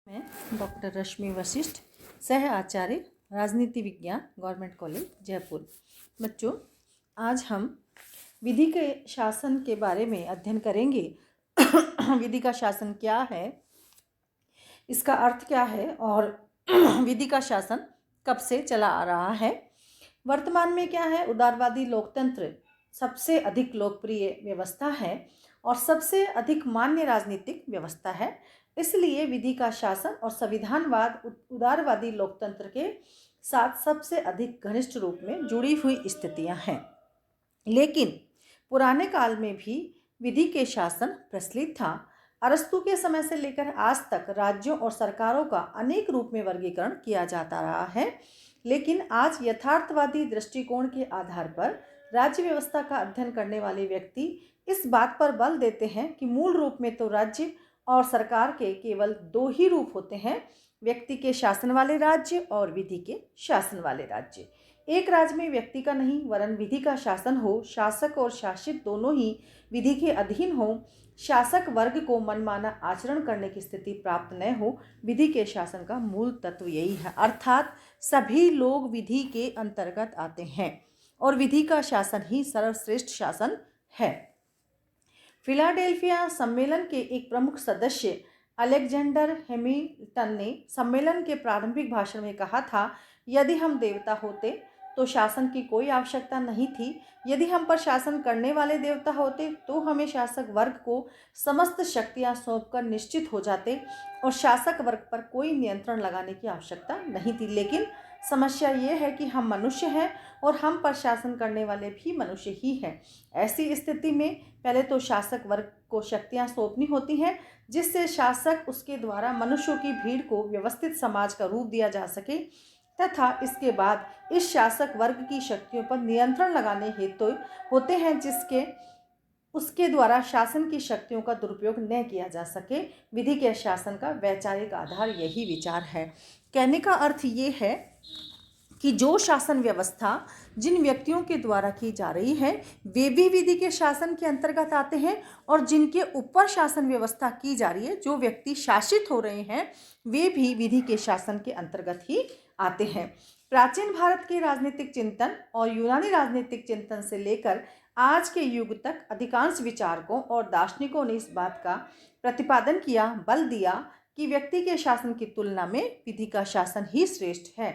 मैं डॉक्टर रश्मि वशिष्ठ, सह आचार्य राजनीति विज्ञान, गवर्नमेंट कॉलेज जयपुर। बच्चों, आज हम विधि के शासन के बारे में अध्ययन करेंगे। विधि का शासन क्या है, इसका अर्थ क्या है और विधि का शासन कब से चला आ रहा है। वर्तमान में क्या है, उदारवादी लोकतंत्र सबसे अधिक लोकप्रिय व्यवस्था है और सबसे अधिक मान्य राजनीतिक व्यवस्था है। इसलिए विधि का शासन और संविधानवाद उदारवादी लोकतंत्र के साथ सबसे अधिक घनिष्ठ रूप में जुड़ी हुई स्थितियां हैं। लेकिन पुराने काल में भी विधि के शासन प्रचलित था। अरस्तु के समय से लेकर आज तक राज्यों और सरकारों का अनेक रूप में वर्गीकरण किया जाता रहा है। लेकिन आज यथार्थवादी दृष्टिकोण के आधार पर राज्य व्यवस्था का अध्ययन करने वाले व्यक्ति इस बात पर बल देते हैं कि मूल रूप में तो राज्य और सरकार के केवल दो ही रूप होते हैं, व्यक्ति के शासन वाले राज्य और विधि के शासन वाले राज्य। एक राज्य में व्यक्ति का नहीं वरन विधि का शासन हो, शासक और शासित दोनों ही विधि के अधीन हो, शासक वर्ग को मनमाना आचरण करने की स्थिति प्राप्त न हो, विधि के शासन का मूल तत्व यही है। अर्थात सभी लोग विधि के अंतर्गत आते हैं और विधि का शासन ही सर्वश्रेष्ठ शासन है। फिलाडेल्फिया सम्मेलन के एक प्रमुख सदस्य अलेक्जेंडर हैमिल्टन ने सम्मेलन के प्रारंभिक भाषण में कहा था, यदि हम देवता होते तो शासन की कोई आवश्यकता नहीं थी। यदि हम पर शासन करने वाले देवता होते तो हमें शासक वर्ग को समस्त शक्तियां सौंपकर निश्चित हो जाते और शासक वर्ग पर कोई नियंत्रण लगाने की आवश्यकता नहीं थी। लेकिन समस्या ये है कि हम मनुष्य हैं और हम पर शासन करने वाले भी मनुष्य ही हैं। ऐसी स्थिति में पहले तो शासक वर्ग को शक्तियां सौंपनी होती हैं, जिससे शासक उसके द्वारा मनुष्यों की भीड़ को व्यवस्थित समाज का रूप दिया जा सके, तथा इसके बाद इस शासक वर्ग की शक्तियों पर नियंत्रण लगाने हेतु होते हैं, जिसके उसके द्वारा शासन की शक्तियों का दुरुपयोग न किया जा सके। विधि के शासन का वैचारिक आधार यही विचार है। कहने का अर्थ ये है कि जो शासन व्यवस्था जिन व्यक्तियों के द्वारा की जा रही है वे भी विधि के शासन के अंतर्गत आते हैं और जिनके ऊपर शासन व्यवस्था की जा रही है, जो व्यक्ति शासित हो रहे हैं, वे भी विधि के शासन के अंतर्गत ही आते हैं। प्राचीन भारत के राजनीतिक चिंतन और यूनानी राजनीतिक चिंतन से लेकर आज के युग तक अधिकांश विचारकों और दार्शनिकों ने इस बात का प्रतिपादन किया, बल दिया कि व्यक्ति के शासन की तुलना में विधि का शासन ही श्रेष्ठ है।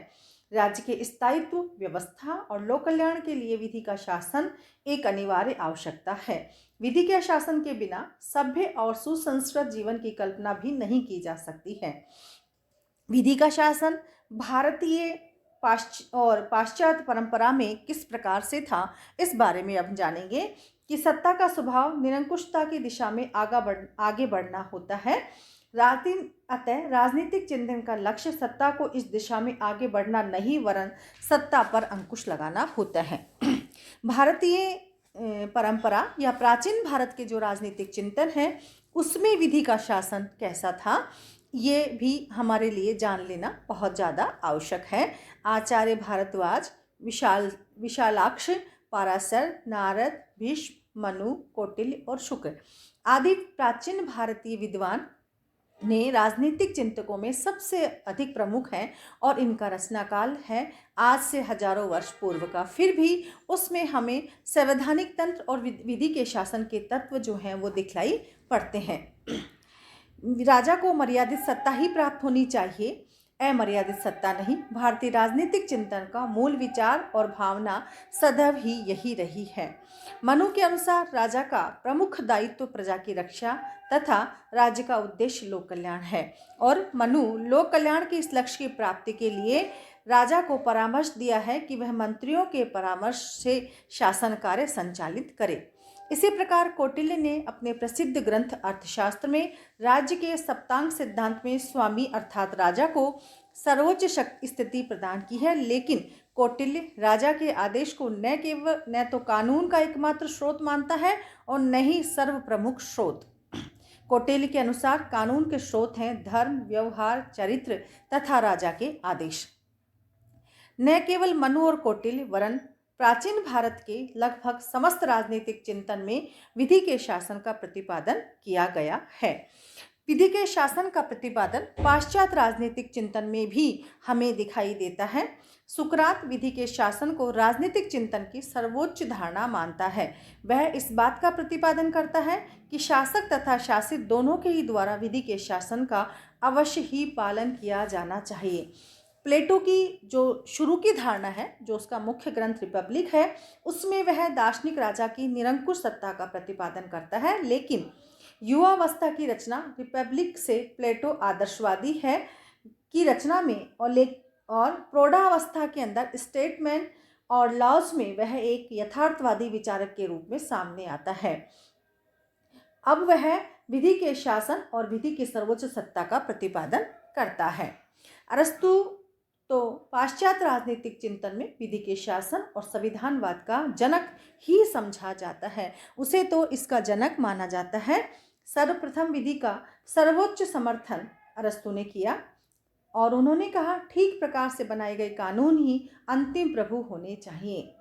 राज्य के स्थायित्व, व्यवस्था और लोक कल्याण के लिए विधि का शासन एक अनिवार्य आवश्यकता है। विधि के शासन के बिना सभ्य और सुसंस्कृत जीवन की कल्पना भी नहीं की जा सकती है। विधि का शासन भारतीय और पाश्चात्य परंपरा में किस प्रकार से था, इस बारे में अब जानेंगे कि सत्ता का स्वभाव निरंकुशता की दिशा में आगे बढ़ना होता है। अतः राजनीतिक चिंतन का लक्ष्य सत्ता को इस दिशा में आगे बढ़ना नहीं वरन सत्ता पर अंकुश लगाना होता है। भारतीय परंपरा या प्राचीन भारत के जो राजनीतिक चिंतन है उसमें विधि का शासन कैसा था, ये भी हमारे लिए जान लेना बहुत ज़्यादा आवश्यक है। आचार्य भारद्वाज, विशालाक्ष, पराशर, नारद, भीष्म, मनु, कौटिल्य और शुक्र आदि प्राचीन भारतीय विद्वान ने राजनीतिक चिंतकों में सबसे अधिक प्रमुख हैं और इनका रचना काल है आज से हजारों वर्ष पूर्व का। फिर भी उसमें हमें संवैधानिक तंत्र और विधि के शासन के तत्व जो हैं वो दिखलाई पड़ते हैं। राजा को मर्यादित सत्ता ही प्राप्त होनी चाहिए, अमर्यादित सत्ता नहीं। भारतीय राजनीतिक चिंतन का मूल विचार और भावना सदैव ही यही रही है। मनु के अनुसार राजा का प्रमुख दायित्व प्रजा की रक्षा तथा राज्य का उद्देश्य लोक कल्याण है और मनु लोक कल्याण के इस लक्ष्य की प्राप्ति के लिए राजा को परामर्श दिया है कि वह मंत्रियों के परामर्श से शासन कार्य संचालित करे। इसी प्रकार कौटिल्य ने अपने प्रसिद्ध ग्रंथ अर्थशास्त्र में राज्य के सप्तांग सिद्धांत में स्वामी अर्थात राजा को सर्वोच्च शक्ति स्थिति प्रदान की है। लेकिन कौटिल्य राजा के आदेश को न तो कानून का एकमात्र स्रोत मानता है और न ही सर्व प्रमुख स्रोत। कौटिल्य के अनुसार कानून के स्रोत हैं धर्म, व्यवहार, चरित्र तथा राजा के आदेश। न केवल मनु और कौटिल्य वरन प्राचीन भारत के लगभग समस्त राजनीतिक चिंतन में विधि के शासन का प्रतिपादन किया गया है। विधि के शासन का प्रतिपादन पाश्चात्य राजनीतिक चिंतन में भी हमें दिखाई देता है। सुकरात विधि के शासन को राजनीतिक चिंतन की सर्वोच्च धारणा मानता है। वह इस बात का प्रतिपादन करता है कि शासक तथा शासित दोनों के ही द्वारा विधि के शासन का अवश्य ही पालन किया जाना चाहिए। प्लेटो की जो शुरू की धारणा है, जो उसका मुख्य ग्रंथ रिपब्लिक है, उसमें वह दार्शनिक राजा की निरंकुश सत्ता का प्रतिपादन करता है, लेकिन युवावस्था की रचना रिपब्लिक से प्लेटो आदर्शवादी है की रचना में और प्रौढ़ावस्था के अंदर स्टेटमेंट और लॉज में वह एक यथार्थवादी विचारक के रूप में सामने आता है। अब वह विधि के शासन और विधि की सर्वोच्च सत्ता का प्रतिपादन करता है। अरस्तु तो पाश्चात्य राजनीतिक चिंतन में विधि के शासन और संविधानवाद का जनक ही समझा जाता है। उसे तो इसका जनक माना जाता है। सर्वप्रथम विधि का सर्वोच्च समर्थन अरस्तु ने किया और उन्होंने कहा, ठीक प्रकार से बनाए गए कानून ही अंतिम प्रभु होने चाहिए।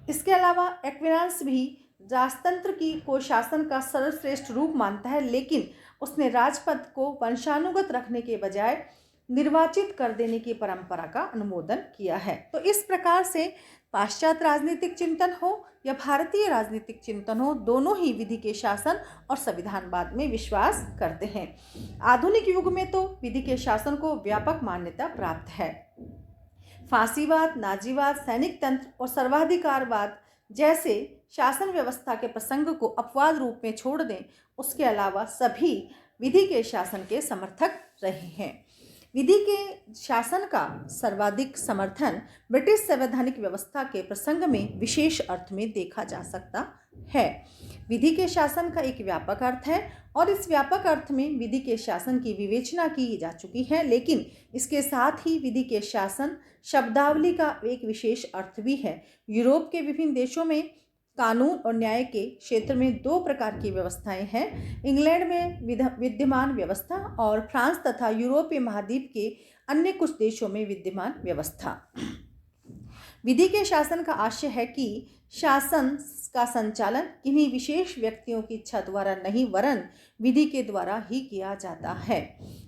इसके अलावा एक्विनास भी राजतंत्र को शासन का सर्वश्रेष्ठ रूप मानता है, लेकिन उसने राजपद को वंशानुगत रखने के बजाय निर्वाचित कर देने की परंपरा का अनुमोदन किया है। तो इस प्रकार से पाश्चात्य राजनीतिक चिंतन हो या भारतीय राजनीतिक चिंतन हो, दोनों ही विधि के शासन और संविधानवाद में विश्वास करते हैं। आधुनिक युग में तो विधि के शासन को व्यापक मान्यता प्राप्त है। फांसीवाद, नाजीवाद, सैनिक तंत्र और सर्वाधिकारवाद जैसे शासन व्यवस्था के प्रसंग को अपवाद रूप में छोड़ दें, उसके अलावा सभी विधि के शासन के समर्थक रहे हैं। विधि के शासन का सर्वाधिक समर्थन ब्रिटिश संवैधानिक व्यवस्था के प्रसंग में विशेष अर्थ में देखा जा सकता है। विधि के शासन का एक व्यापक अर्थ है और इस व्यापक अर्थ में विधि के शासन की विवेचना की जा चुकी है, लेकिन इसके साथ ही विधि के शासन शब्दावली का एक विशेष अर्थ भी है। यूरोप के विभिन्न देशों में कानून और न्याय के क्षेत्र में दो प्रकार की व्यवस्थाएं हैं। इंग्लैंड में विद्यमान व्यवस्था और फ्रांस तथा यूरोपीय महाद्वीप के अन्य कुछ देशों में विद्यमान व्यवस्था। विधि के शासन का आशय है कि शासन का संचालन किन्हीं विशेष व्यक्तियों की इच्छा द्वारा नहीं, वरन विधि के द्वारा ही किया जाता है।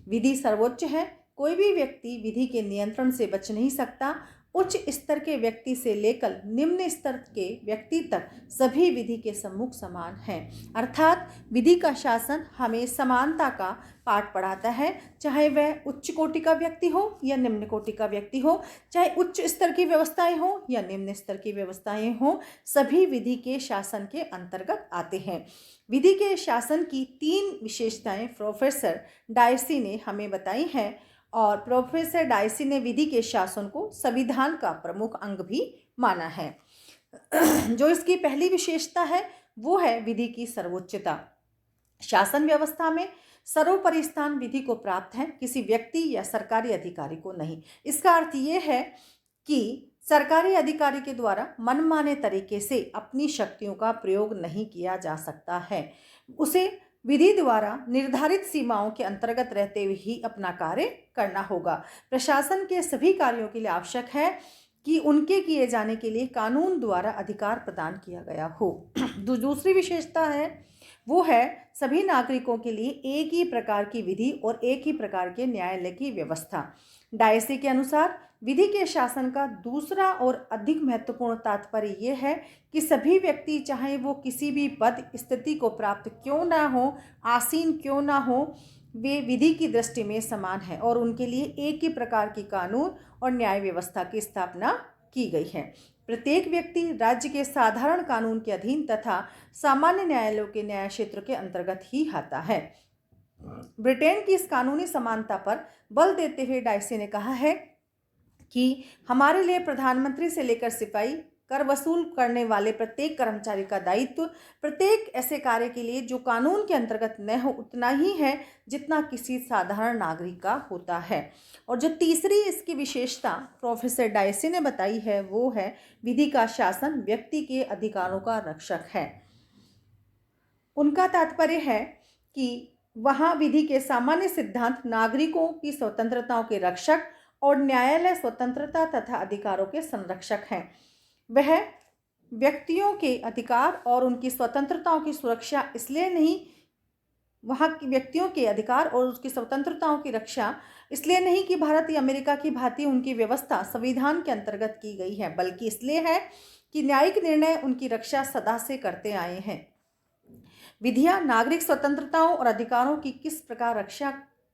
विधि सर्वोच्च है। कोई भी व्यक्ति विधि के नियंत्रण से बच नहीं सकता। उच्च स्तर के व्यक्ति से लेकर निम्न स्तर के व्यक्ति तक सभी विधि के सम्मुख समान हैं। अर्थात विधि का शासन हमें समानता का पाठ पढ़ाता है, चाहे वह उच्च कोटि का व्यक्ति हो या निम्न कोटि का व्यक्ति हो, चाहे उच्च स्तर की व्यवस्थाएं हो या निम्न स्तर की व्यवस्थाएं हो, सभी विधि के शासन के अंतर्गत आते हैं। विधि के शासन की 3 विशेषताएं प्रोफेसर डायसी ने हमें बताई हैं और प्रोफेसर डायसी ने विधि के शासन को संविधान का प्रमुख अंग भी माना है। जो इसकी पहली विशेषता है वो है विधि की सर्वोच्चता। शासन व्यवस्था में सर्वोपरि स्थान विधि को प्राप्त है, किसी व्यक्ति या सरकारी अधिकारी को नहीं। इसका अर्थ ये है कि सरकारी अधिकारी के द्वारा मनमाने तरीके से अपनी शक्तियों का प्रयोग नहीं किया जा सकता है। उसे विधि द्वारा निर्धारित सीमाओं के अंतर्गत रहते हुए ही अपना कार्य करना होगा। प्रशासन के सभी कार्यों के लिए आवश्यक है कि उनके किए जाने के लिए कानून द्वारा अधिकार प्रदान किया गया हो। दूसरी विशेषता है वो है सभी नागरिकों के लिए एक ही प्रकार की विधि और एक ही प्रकार के न्यायालय की व्यवस्था। डायसी के अनुसार विधि के शासन का दूसरा और अधिक महत्वपूर्ण तात्पर्य यह है कि सभी व्यक्ति, चाहे वो किसी भी पद स्थिति को प्राप्त क्यों ना हो, आसीन क्यों ना हो, वे विधि की दृष्टि में समान हैं और उनके लिए एक ही प्रकार की कानून और न्याय व्यवस्था की स्थापना की गई है। प्रत्येक व्यक्ति राज्य के साधारण कानून के अधीन तथा सामान्य न्यायालयों के न्याय क्षेत्र के अंतर्गत ही आता है। ब्रिटेन की इस कानूनी समानता पर बल देते हुए डायसी ने कहा है कि हमारे लिए प्रधानमंत्री से लेकर सिपाही, कर वसूल करने वाले प्रत्येक कर्मचारी का दायित्व प्रत्येक ऐसे कार्य के लिए जो कानून के अंतर्गत न हो उतना ही है जितना किसी साधारण नागरिक का होता है। और जो तीसरी इसकी विशेषता प्रोफेसर डायसी ने बताई है वो है विधि का शासन व्यक्ति के अधिकारों का रक्षक है। उनका तात्पर्य है कि वहाँ विधि के सामान्य सिद्धांत नागरिकों की स्वतंत्रताओं के रक्षक और न्यायालय स्वतंत्रता तथा अधिकारों के संरक्षक हैं। वह व्यक्तियों के अधिकार और उनकी स्वतंत्रताओं की सुरक्षा इसलिए नहीं वहाँ के व्यक्तियों के अधिकार और उसकी स्वतंत्रताओं की रक्षा इसलिए नहीं कि भारत या अमेरिका की भांति उनकी व्यवस्था संविधान के अंतर्गत की गई है, बल्कि इसलिए है कि न्यायिक निर्णय उनकी रक्षा सदा से करते आए हैं। विधियां नागरिक स्वतंत्रताओं और अधिकारों की किस प्रकार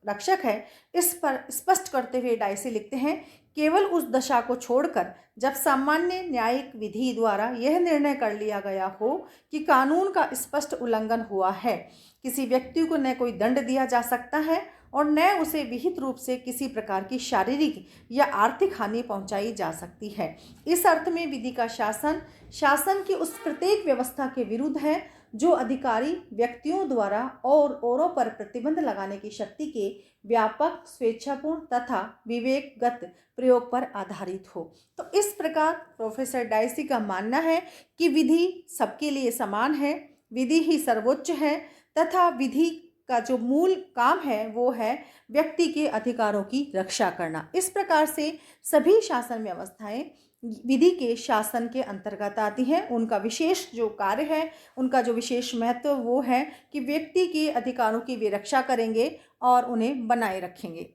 रक्षक है, इस पर स्पष्ट करते हुए डाइसी लिखते हैं, केवल उस दशा को छोड़कर जब सामान्य न्यायिक विधि द्वारा यह निर्णय कर लिया गया हो कि कानून का स्पष्ट उल्लंघन हुआ है, किसी व्यक्ति को न कोई दंड दिया जा सकता है और न उसे विहित रूप से किसी प्रकार की शारीरिक या आर्थिक हानि पहुंचाई जा सकती है। इस अर्थ में विधि का शासन शासन की उस प्रत्येक व्यवस्था के विरुद्ध है जो अधिकारी व्यक्तियों द्वारा और औरों पर प्रतिबंध लगाने की शक्ति के व्यापक, स्वेच्छापूर्ण तथा विवेकगत प्रयोग पर आधारित हो। तो इस प्रकार प्रोफेसर डाइसी का मानना है कि विधि सबके लिए समान है, विधि ही सर्वोच्च है तथा विधि का जो मूल काम है वो है व्यक्ति के अधिकारों की रक्षा करना। इस प्रकार से सभी शासन व्यवस्थाएं विधि के शासन के अंतर्गत आती हैं। उनका विशेष जो कार्य है, उनका जो विशेष महत्व वो है कि व्यक्ति के अधिकारों की वे रक्षा करेंगे और उन्हें बनाए रखेंगे।